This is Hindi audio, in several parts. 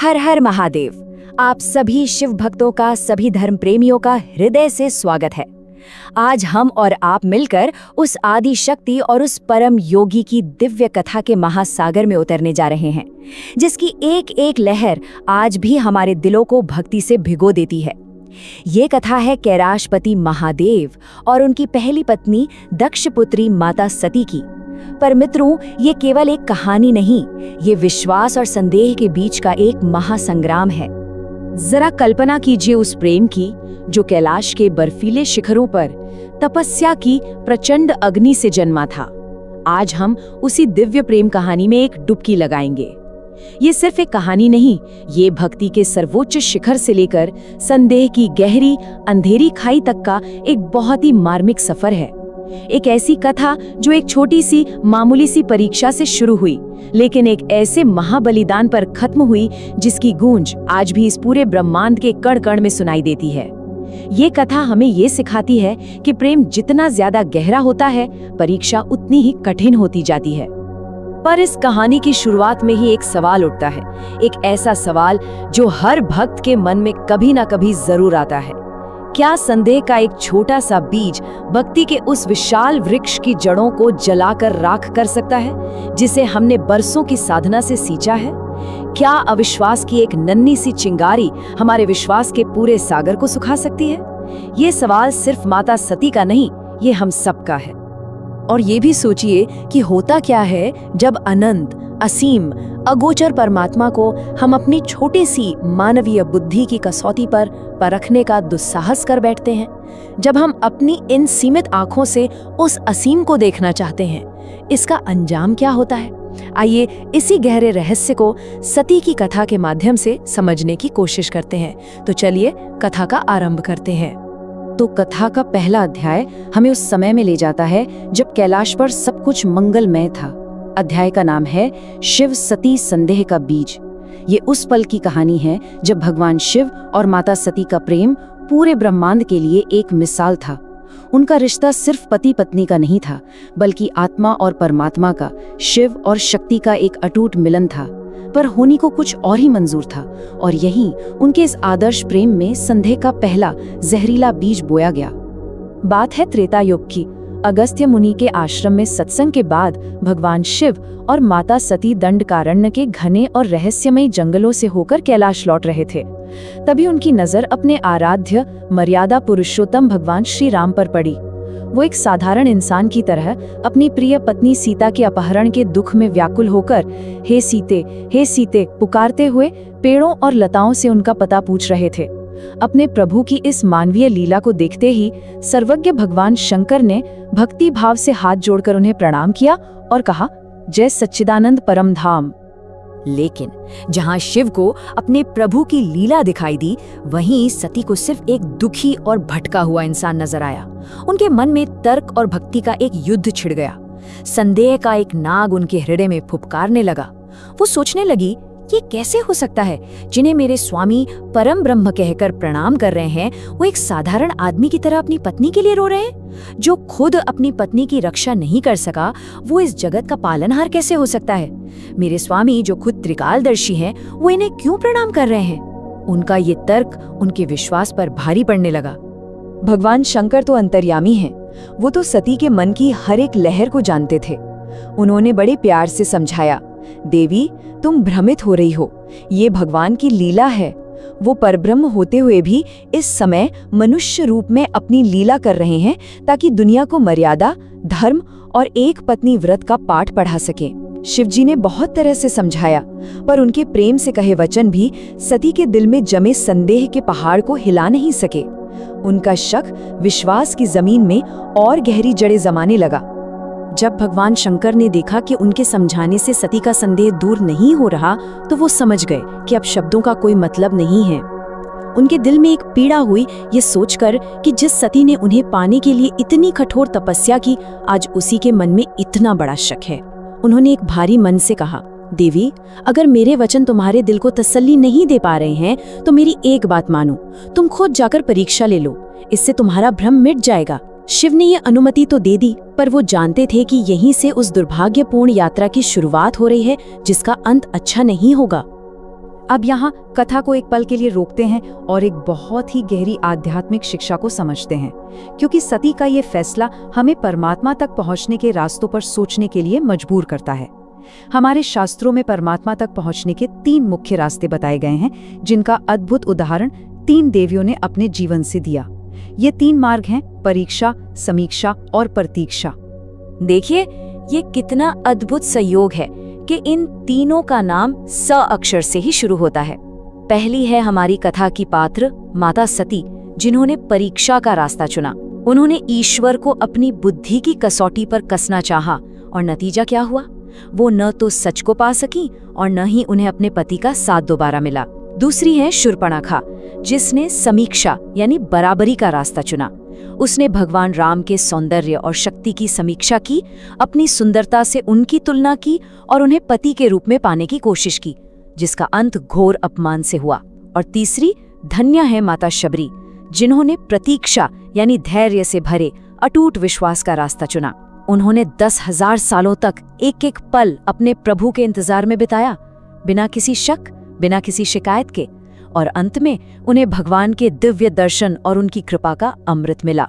हर हर महादेव। आप सभी शिव भक्तों का, सभी धर्म प्रेमियों का हृदय से स्वागत है। आज हम और आप मिलकर उस आदि शक्ति और उस परम योगी की दिव्य कथा के महासागर में उतरने जा रहे हैं, जिसकी एक एक लहर आज भी हमारे दिलों को भक्ति से भिगो देती है। ये कथा है कैलाशपति महादेव और उनकी पहली पत्नी दक्षपुत्री माता सती की। पर मित्रों, ये केवल एक कहानी नहीं, ये विश्वास और संदेह के बीच का एक महासंग्राम है। जरा कल्पना कीजिए उस प्रेम की जो कैलाश के बर्फीले शिखरों पर तपस्या की प्रचंड अग्नि से जन्मा था। आज हम उसी दिव्य प्रेम कहानी में एक डुबकी लगाएंगे। ये सिर्फ एक कहानी नहीं, ये भक्ति के सर्वोच्च शिखर से लेकर संदेह की गहरी अंधेरी खाई तक का एक बहुत ही मार्मिक सफर है। एक ऐसी कथा जो एक छोटी सी मामूली सी परीक्षा से शुरू हुई, लेकिन एक ऐसे महाबलिदान पर खत्म हुई जिसकी गूंज आज भी इस पूरे ब्रह्मांड के कण कण में सुनाई देती है। ये कथा हमें ये सिखाती है कि प्रेम जितना ज्यादा गहरा होता है, परीक्षा उतनी ही कठिन होती जाती है। पर इस कहानी की शुरुआत में ही एक सवाल उठता है, एक ऐसा सवाल जो हर भक्त के मन में कभी ना कभी जरूर आता है। क्या संदेह का एक छोटा सा बीज भक्ति के उस विशाल वृक्ष की जड़ों को जलाकर राख कर सकता है, जिसे हमने बरसों की साधना से सींचा है? क्या अविश्वास की एक नन्ही सी चिंगारी हमारे विश्वास के पूरे सागर को सुखा सकती है? ये सवाल सिर्फ माता सती का नहीं, ये हम सबका है। और ये भी सोचिए कि होता क्या है जब अनंत, असीम, अगोचर परमात्मा को हम अपनी छोटी सी मानवीय बुद्धि की कसौटी पर परखने का दुस्साहस कर बैठते हैं। जब हम अपनी इन सीमित आंखों से उस असीम को देखना चाहते हैं, इसका अंजाम क्या होता है? आइए इसी गहरे रहस्य को सती की कथा के माध्यम से समझने की कोशिश करते हैं। तो चलिए कथा का आरंभ करते हैं। तो कथा का पहला अध्याय हमें उस समय में ले जाता है जब कैलाश पर सब कुछ मंगलमय था। अध्याय का नाम है शिव सती संदेह का बीज। ये उस पल की कहानी है जब भगवान शिव और माता सती का प्रेम पूरे ब्रह्मांड के लिए एक मिसाल था। उनका रिश्ता सिर्फ पति पत्नी का नहीं था, बल्कि आत्मा और परमात्मा का, शिव और शक्ति का एक अटूट मिलन था। पर होनी को कुछ और ही मंजूर था, और यहीं उनके इस आदर्श प्रेम में संदेह का पहला जहरीला बीज बोया गया। बात है त्रेता युग की। अगस्त्य मुनि के आश्रम में सत्संग के बाद भगवान शिव और माता सती दंडकारण्य के घने और रहस्यमय जंगलों से होकर कैलाश लौट रहे थे। तभी उनकी नजर अपने आराध्य मर्यादा पुरुषोत्तम भगवान श्री राम पर पड़ी। वो एक साधारण इंसान की तरह अपनी प्रिय पत्नी सीता के अपहरण के दुख में व्याकुल होकर हे सीते पुकारते हुए पेड़ों और लताओं से उनका पता पूछ रहे थे। अपने प्रभु की इस मानवीय लीला को देखते ही सर्वज्ञ भगवान शंकर ने भक्ति भाव से हाथ जोड़कर उन्हें प्रणाम किया और कहा, जय सच्चिदानंद परम धाम। लेकिन जहां शिव को अपने प्रभु की लीला दिखाई दी, वहीं सती को सिर्फ एक दुखी और भटका हुआ इंसान नजर आया। उनके मन में तर्क और भक्ति का एक युद्ध छिड़ गया। संदेह का एक नाग उनके हृदय में फुफकारने लगा। वो सोचने लगी, ये कैसे हो सकता है? जिन्हें मेरे स्वामी परम ब्रह्म कहकर प्रणाम कर रहे हैं, वो एक साधारण आदमी की तरह अपनी पत्नी के लिए रो रहे हैं। जो खुद अपनी पत्नी की रक्षा नहीं कर सका, वो इस जगत का पालनहार कैसे हो सकता है? मेरे स्वामी जो खुद त्रिकालदर्शी हैं, वो इन्हें क्यों प्रणाम कर रहे हैं? उनका ये तर्क उनके विश्वास पर भारी पड़ने लगा। भगवान शंकर तो अंतर्यामी हैं, वो तो सती के मन की हर एक लहर को जानते थे। उन्होंने बड़े प्यार से समझाया, देवी तुम भ्रमित हो रही हो, ये भगवान की लीला है। वो परब्रह्म होते हुए भी इस समय मनुष्य रूप में अपनी लीला कर रहे हैं, ताकि दुनिया को मर्यादा, धर्म और एक पत्नी व्रत का पाठ पढ़ा सके। शिवजी ने बहुत तरह से समझाया, पर उनके प्रेम से कहे वचन भी सती के दिल में जमे संदेह के पहाड़ को हिला नहीं सके। उनका शक विश्वास की जमीन में और गहरी जड़ें जमाने लगा। जब भगवान शंकर ने देखा कि उनके समझाने से सती का संदेह दूर नहीं हो रहा, तो वो समझ गए कि अब शब्दों का कोई मतलब नहीं है। उनके दिल में एक पीड़ा हुई, ये सोचकर कि जिस सती ने उन्हें पाने के लिए इतनी कठोर तपस्या की, आज उसी के मन में इतना बड़ा शक है। उन्होंने एक भारी मन से कहा, देवी अगर मेरे वचन तुम्हारे दिल को तसल्ली नहीं दे पा रहे हैं, तो मेरी एक बात मानो, तुम खुद जाकर परीक्षा ले लो, इससे तुम्हारा भ्रम मिट जाएगा। शिव ने ये अनुमति तो दे दी, पर वो जानते थे कि यहीं से उस दुर्भाग्यपूर्ण यात्रा की शुरुआत हो रही है, जिसका अंत अच्छा नहीं होगा। अब यहाँ कथा को एक पल के लिए रोकते हैं और एक बहुत ही गहरी आध्यात्मिक शिक्षा को समझते हैं, क्योंकि सती का ये फैसला हमें परमात्मा तक पहुँचने के रास्तों पर सोचने के लिए मजबूर करता है। हमारे शास्त्रों में परमात्मा तक पहुँचने के 3 मुख्य रास्ते बताए गए हैं, जिनका अद्भुत उदाहरण 3 देवियों ने अपने जीवन से दिया। ये 3 मार्ग हैं परीक्षा, समीक्षा और प्रतीक्षा। देखिए, ये कितना अद्भुत संयोग है कि इन तीनों का नाम स अक्षर से ही शुरू होता है। पहली है हमारी कथा की पात्र माता सती, जिन्होंने परीक्षा का रास्ता चुना। उन्होंने ईश्वर को अपनी बुद्धि की कसौटी पर कसना चाहा और नतीजा क्या हुआ? वो न तो सच को पा सकी और न ही उन्हें अपने पति का साथ दोबारा मिला। दूसरी है शूर्पणखा, जिसने समीक्षा यानी बराबरी का रास्ता चुना। उसने भगवान राम के सौंदर्य और शक्ति की समीक्षा की, अपनी सुंदरता से उनकी तुलना की और उन्हें पति के रूप में पाने की कोशिश की, जिसका अंत घोर अपमान से हुआ। और तीसरी धन्य है माता शबरी, जिन्होंने प्रतीक्षा यानी धैर्य से भरे अटूट विश्वास का रास्ता चुना। उन्होंने 10,000 सालों तक एक एक पल अपने प्रभु के इंतजार में बिताया, बिना किसी शक, बिना किसी शिकायत के, और अंत में उन्हें भगवान के दिव्य दर्शन और उनकी कृपा का अमृत मिला।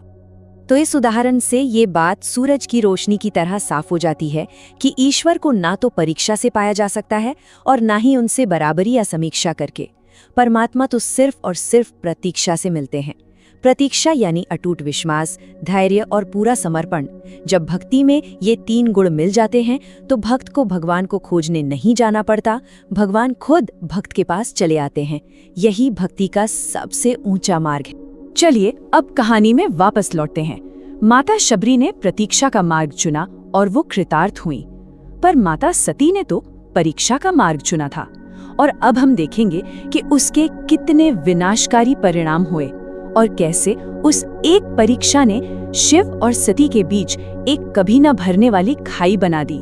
तो इस उदाहरण से ये बात सूरज की रोशनी की तरह साफ हो जाती है कि ईश्वर को ना तो परीक्षा से पाया जा सकता है और ना ही उनसे बराबरी या समीक्षा करके। परमात्मा तो सिर्फ और सिर्फ प्रतीक्षा से मिलते हैं। प्रतीक्षा यानी अटूट विश्वास, धैर्य और पूरा समर्पण। जब भक्ति में ये 3 गुण मिल जाते हैं तो भक्त को भगवान को खोजने नहीं जाना पड़ता, भगवान खुद भक्त के पास चले आते हैं। यही भक्ति का सबसे ऊंचा मार्ग है। चलिए अब कहानी में वापस लौटते हैं। माता शबरी ने प्रतीक्षा का मार्ग चुना और वो कृतार्थ हुई, पर माता सती ने तो परीक्षा का मार्ग चुना था। और अब हम देखेंगे कि उसके कितने विनाशकारी परिणाम हुए और कैसे उस एक परीक्षा ने शिव और सती के बीच एक कभी न भरने वाली खाई बना दी।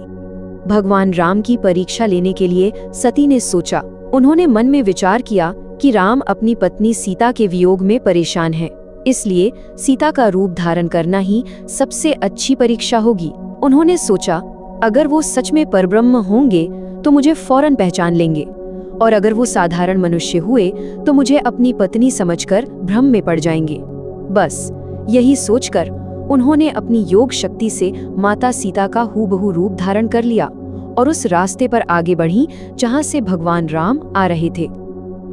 भगवान राम की परीक्षा लेने के लिए सती ने सोचा। उन्होंने मन में विचार किया कि राम अपनी पत्नी सीता के वियोग में परेशान है, इसलिए सीता का रूप धारण करना ही सबसे अच्छी परीक्षा होगी। उन्होंने सोचा, अगर वो सच में परब्रह्म होंगे तो मुझे फौरन पहचान लेंगे, और अगर वो साधारण मनुष्य हुए तो मुझे अपनी पत्नी समझकर भ्रम में पड़ जाएंगे। बस यही सोचकर उन्होंने अपनी योग शक्ति से माता सीता का हूबहू रूप धारण कर लिया और उस रास्ते पर आगे बढ़ी जहां से भगवान राम आ रहे थे।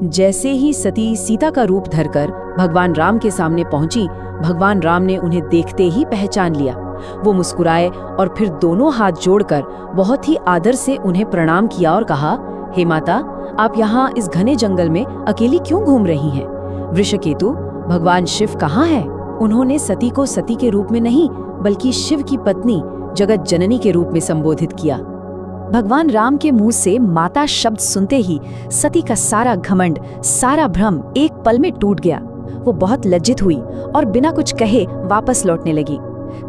जैसे ही सती सीता का रूप धरकर भगवान राम के सामने पहुंची, भगवान राम ने उन्हें देखते ही पहचान लिया। वो मुस्कुराए और फिर दोनों हाथ जोड़कर बहुत ही आदर से उन्हें प्रणाम किया और कहा, हे माता, आप यहाँ इस घने जंगल में अकेली क्यों घूम रही हैं? वृषकेतु, भगवान शिव कहाँ है? उन्होंने सती को सती के रूप में नहीं बल्कि शिव की पत्नी जगत जननी के रूप में संबोधित किया। भगवान राम के मुंह से माता शब्द सुनते ही सती का सारा घमंड, सारा भ्रम एक पल में टूट गया। वो बहुत लज्जित हुई और बिना कुछ कहे वापस लौटने लगी।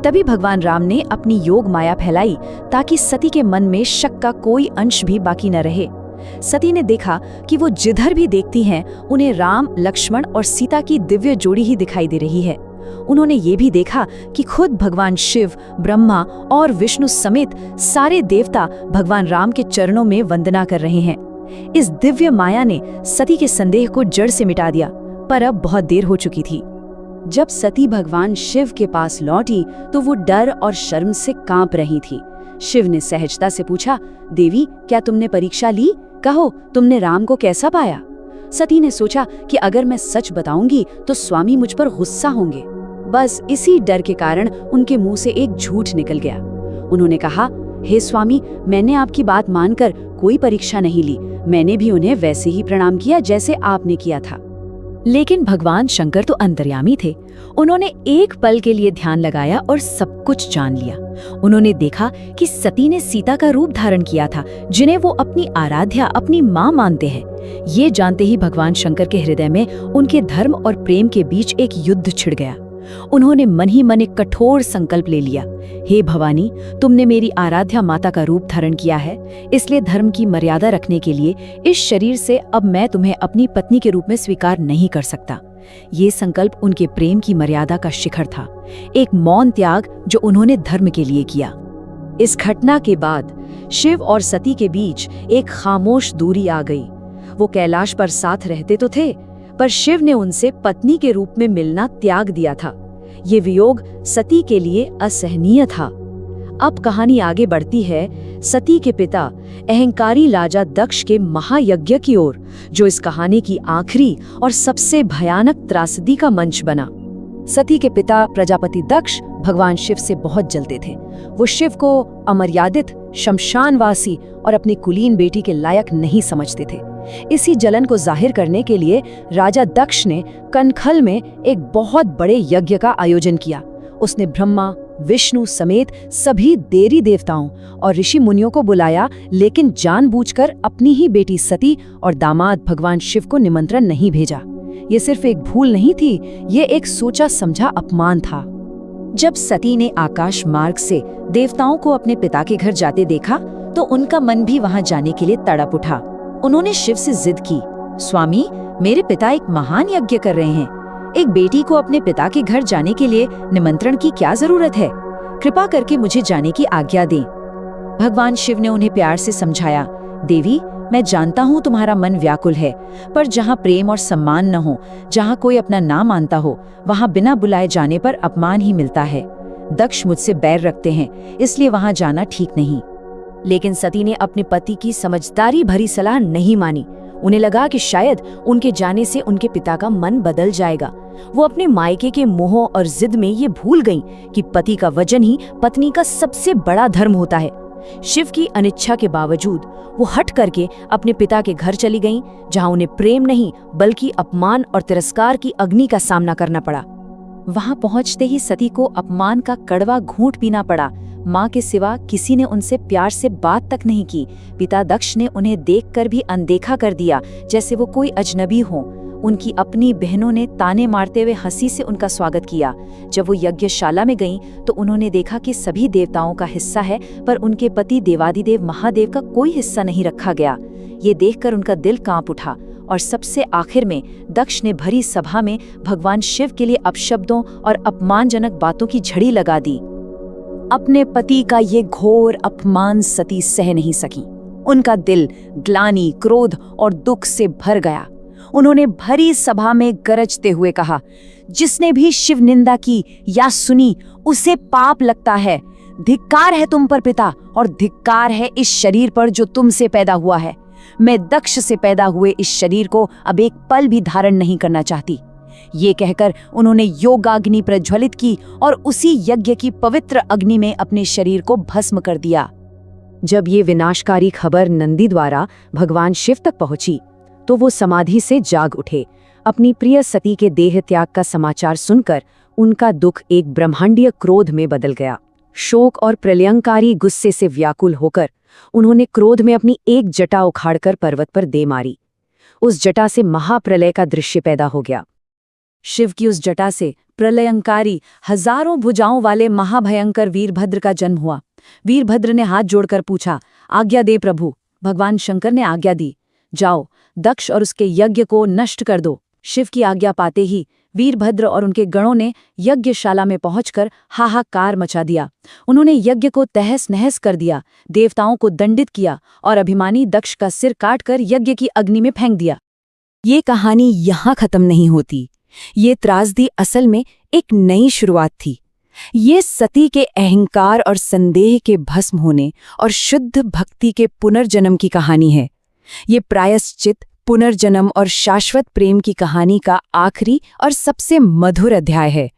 तभी भगवान राम ने अपनी योग माया फैलाई ताकि सती के मन में शक का कोई अंश भी बाकी न रहे। सती ने देखा कि वो जिधर भी देखती हैं उन्हें राम, लक्ष्मण और सीता की दिव्य जोड़ी ही दिखाई दे रही है। उन्होंने ये भी देखा कि खुद भगवान शिव, ब्रह्मा और विष्णु समेत सारे देवता भगवान राम के चरणों में वंदना कर रहे हैं। इस दिव्य माया ने सती के संदेह को जड़ से मिटा दिया, पर अब बहुत देर हो चुकी थी। जब सती भगवान शिव के पास लौटी तो वो डर और शर्म से कांप रही थी। शिव ने सहजता से पूछा, देवी, क्या तुमने परीक्षा ली? कहो, तुमने राम को कैसा पाया? सती ने सोचा कि अगर मैं सच बताऊंगी तो स्वामी मुझ पर गुस्सा होंगे। बस इसी डर के कारण उनके मुंह से एक झूठ निकल गया। उन्होंने कहा, हे स्वामी, मैंने आपकी बात मानकर कोई परीक्षा नहीं ली। मैंने भी उन्हें वैसे ही प्रणाम किया जैसे आपने किया था। लेकिन भगवान शंकर तो अंतर्यामी थे। उन्होंने एक पल के लिए ध्यान लगाया और सब कुछ जान लिया। उन्होंने देखा कि सती ने सीता का रूप धारण किया था, जिन्हें वो अपनी आराध्या, अपनी माँ मानते हैं। ये जानते ही भगवान शंकर के हृदय में उनके धर्म और प्रेम के बीच एक युद्ध छिड़ गया। उन्होंने मन ही मन एक कठोर संकल्प ले लिया, हे भवानी, तुमने मेरी आराध्या माता का रूप धारण किया है, इसलिए धर्म की मर्यादा रखने के लिए इस शरीर से अब मैं तुम्हें अपनी पत्नी के रूप में स्वीकार नहीं कर सकता। ये संकल्प उनके प्रेम की मर्यादा का शिखर था, एक मौन त्याग जो उन्होंने धर्म के लिए किया। इस घटना के बाद शिव और सती के बीच एक खामोश दूरी आ गई। वो कैलाश पर साथ रहते तो थे, पर शिव ने उनसे पत्नी के रूप में मिलना त्याग दिया था। ये वियोग सती के लिए असहनीय था। अब कहानी आगे बढ़ती है सती के पिता अहंकारी राजा दक्ष के महायज्ञ की ओर, जो इस कहानी की आखिरी और सबसे भयानक त्रासदी का मंच बना। सती के पिता प्रजापति दक्ष भगवान शिव से बहुत जलते थे। वो शिव को अमर्यादित, शमशानवासी और अपनी कुलीन बेटी के लायक नहीं समझते थे। इसी जलन को जाहिर करने के लिए राजा दक्ष ने कनखल में एक बहुत बड़े यज्ञ का आयोजन किया। उसने ब्रह्मा, विष्णु समेत सभी देवी देवताओं और ऋषि मुनियों को बुलाया, लेकिन जानबूझकर अपनी ही बेटी सती और दामाद भगवान शिव को निमंत्रण नहीं भेजा। ये सिर्फ एक भूल नहीं थी, ये एक सोचा समझा अपमान था। जब सती ने आकाश मार्ग से देवताओं को अपने पिता के घर जाते देखा तो उनका मन भी वहां जाने के लिए तड़प उठा। उन्होंने शिव से जिद की, स्वामी, मेरे पिता एक महान यज्ञ कर रहे हैं, एक बेटी को अपने पिता के घर जाने के लिए निमंत्रण की क्या जरूरत है? कृपा करके मुझे जाने की आज्ञा दें। भगवान शिव ने उन्हें प्यार से समझाया, देवी, मैं जानता हूँ तुम्हारा मन व्याकुल है, पर जहाँ प्रेम और सम्मान न हो, जहाँ कोई अपना ना मानता हो, वहाँ बिना बुलाए जाने पर अपमान ही मिलता है। दक्ष मुझसे बैर रखते हैं, इसलिए वहाँ जाना ठीक नहीं। लेकिन सती ने अपने पति की समझदारी भरी सलाह नहीं मानी। उन्हें लगा कि शायद उनके जाने से उनके पिता का मन बदल जाएगा। वो अपने मायके के मोह और जिद में ये भूल गईं कि पति का वजन ही पत्नी का सबसे बड़ा धर्म होता है। शिव की अनिच्छा के बावजूद वो हट करके अपने पिता के घर चली गईं, जहां उन्हें प्रेम नहीं बल्कि अपमान और तिरस्कार की अग्नि का सामना करना पड़ा। वहां पहुंचते ही सती को अपमान का कड़वा घूंट पीना पड़ा। माँ के सिवा किसी ने उनसे प्यार से बात तक नहीं की। पिता दक्ष ने उन्हें देखकर भी अनदेखा कर दिया, जैसे वो कोई अजनबी हो। उनकी अपनी बहनों ने ताने मारते हुए हंसी से उनका स्वागत किया। जब वो यज्ञशाला में गईं तो उन्होंने देखा कि सभी देवताओं का हिस्सा है, पर उनके पति देवादिदेव महादेव का कोई हिस्सा नहीं रखा गया। ये देखकर उनका दिल कांप उठा और सबसे आखिर में दक्ष ने भरी सभा में भगवान शिव के लिए अपशब्दों और अपमानजनक बातों की झड़ी लगा दी। अपने पति का ये घोर अपमान सती सह नहीं सकी। उनका दिल ग्लानि, क्रोध और दुख से भर गया। उन्होंने भरी सभा में गरजते हुए कहा, जिसने भी शिव निंदा की या सुनी उसे पाप लगता है। धिक्कार है तुम पर पिता, और धिक्कार है इस शरीर पर जो तुमसे पैदा हुआ है। मैं दक्ष से पैदा हुए इस शरीर को अब एक पल भी धारण नहीं करना चाहती। ये कहकर उन्होंने योगाग्नि प्रज्वलित की और उसी यज्ञ की पवित्र अग्नि में अपने शरीर को भस्म कर दिया। जब ये विनाशकारी खबर नंदी द्वारा भगवान शिव तक पहुंची तो वो समाधि से जाग उठे। अपनी प्रिय सती के देह त्याग का समाचार सुनकर उनका दुख एक ब्रह्मांडीय क्रोध में बदल गया। शोक और प्रलयंकारी गुस्से से व्याकुल होकर उन्होंने क्रोध में अपनी एक जटा उखाड़कर पर्वत पर दे मारी। उस जटा से महाप्रलय का दृश्य पैदा हो गया। शिव की उस जटा से प्रलयंकारी हजारों भुजाओं वाले महाभयंकर वीरभद्र का जन्म हुआ। वीरभद्र ने हाथ जोड़कर पूछा, आज्ञा दे प्रभु। भगवान शंकर ने आज्ञा दी, जाओ दक्ष और उसके यज्ञ को नष्ट कर दो। शिव की आज्ञा पाते ही वीरभद्र और उनके गणों ने यज्ञशाला में पहुंचकर हाहाकार मचा दिया। उन्होंने यज्ञ को तहस नहस कर दिया, देवताओं को दंडित किया और अभिमानी दक्ष का सिर काटकर यज्ञ की अग्नि में फेंक दिया। ये कहानी यहाँ खत्म नहीं होती। ये त्रासदी असल में एक नई शुरुआत थी। ये सती के अहंकार और संदेह के भस्म होने और शुद्ध भक्ति के पुनर्जन्म की कहानी है। ये प्रायश्चित, पुनर्जन्म और शाश्वत प्रेम की कहानी का आखिरी और सबसे मधुर अध्याय है।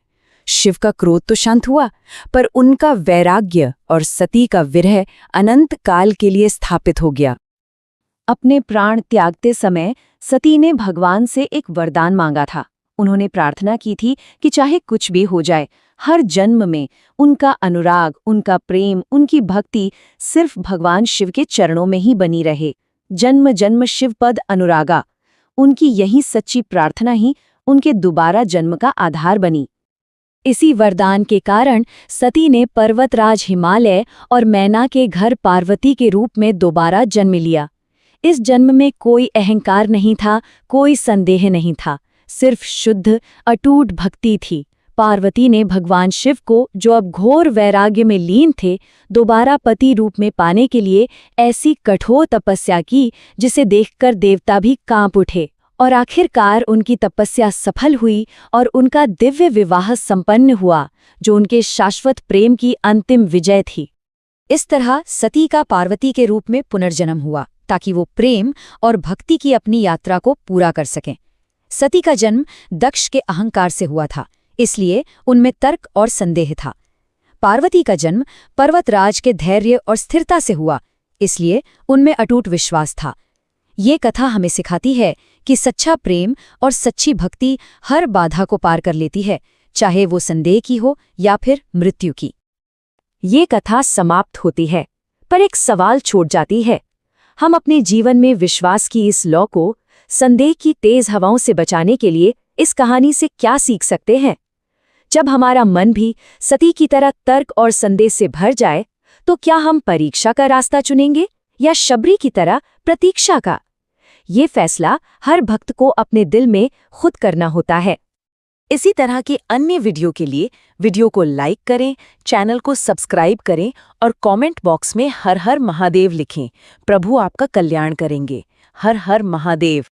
शिव का क्रोध तो शांत हुआ, पर उनका वैराग्य और सती का विरह अनंत काल के लिए स्थापित हो गया। अपने प्राण त्यागते समय सती ने भगवान से एक वरदान मांगा था। उन्होंने प्रार्थना की थी कि चाहे कुछ भी हो जाए, हर जन्म में उनका अनुराग, उनका प्रेम, उनकी भक्ति सिर्फ भगवान शिव के चरणों में ही बनी रहे। जन्म जन्म शिवपद अनुरागा, उनकी यही सच्ची प्रार्थना ही उनके दोबारा जन्म का आधार बनी। इसी वरदान के कारण सती ने पर्वतराज हिमालय और मैना के घर पार्वती के रूप में दोबारा जन्म लिया। इस जन्म में कोई अहंकार नहीं था, कोई संदेह नहीं था, सिर्फ शुद्ध अटूट भक्ति थी। पार्वती ने भगवान शिव को, जो अब घोर वैराग्य में लीन थे, दोबारा पति रूप में पाने के लिए ऐसी कठोर तपस्या की जिसे देखकर देवता भी कांप उठे। और आखिरकार उनकी तपस्या सफल हुई और उनका दिव्य विवाह संपन्न हुआ, जो उनके शाश्वत प्रेम की अंतिम विजय थी। इस तरह सती का पार्वती के रूप में पुनर्जन्म हुआ ताकि वो प्रेम और भक्ति की अपनी यात्रा को पूरा कर सकें। सती का जन्म दक्ष के अहंकार से हुआ था, इसलिए उनमें तर्क और संदेह था। पार्वती का जन्म पर्वतराज के धैर्य और स्थिरता से हुआ, इसलिए उनमें अटूट विश्वास था। ये कथा हमें सिखाती है कि सच्चा प्रेम और सच्ची भक्ति हर बाधा को पार कर लेती है, चाहे वो संदेह की हो या फिर मृत्यु की। ये कथा समाप्त होती है, पर एक सवाल छूट जाती है। हम अपने जीवन में विश्वास की इस लौ को संदेह की तेज हवाओं से बचाने के लिए इस कहानी से क्या सीख सकते हैं? जब हमारा मन भी सती की तरह तर्क और संदेह से भर जाए, तो क्या हम परीक्षा का रास्ता चुनेंगे या शबरी की तरह प्रतीक्षा का? ये फैसला हर भक्त को अपने दिल में खुद करना होता है। इसी तरह के अन्य वीडियो के लिए वीडियो को लाइक करें, चैनल को सब्सक्राइब करें और कमेंट बॉक्स में हर हर महादेव लिखें। प्रभु आपका कल्याण करेंगे। हर हर महादेव।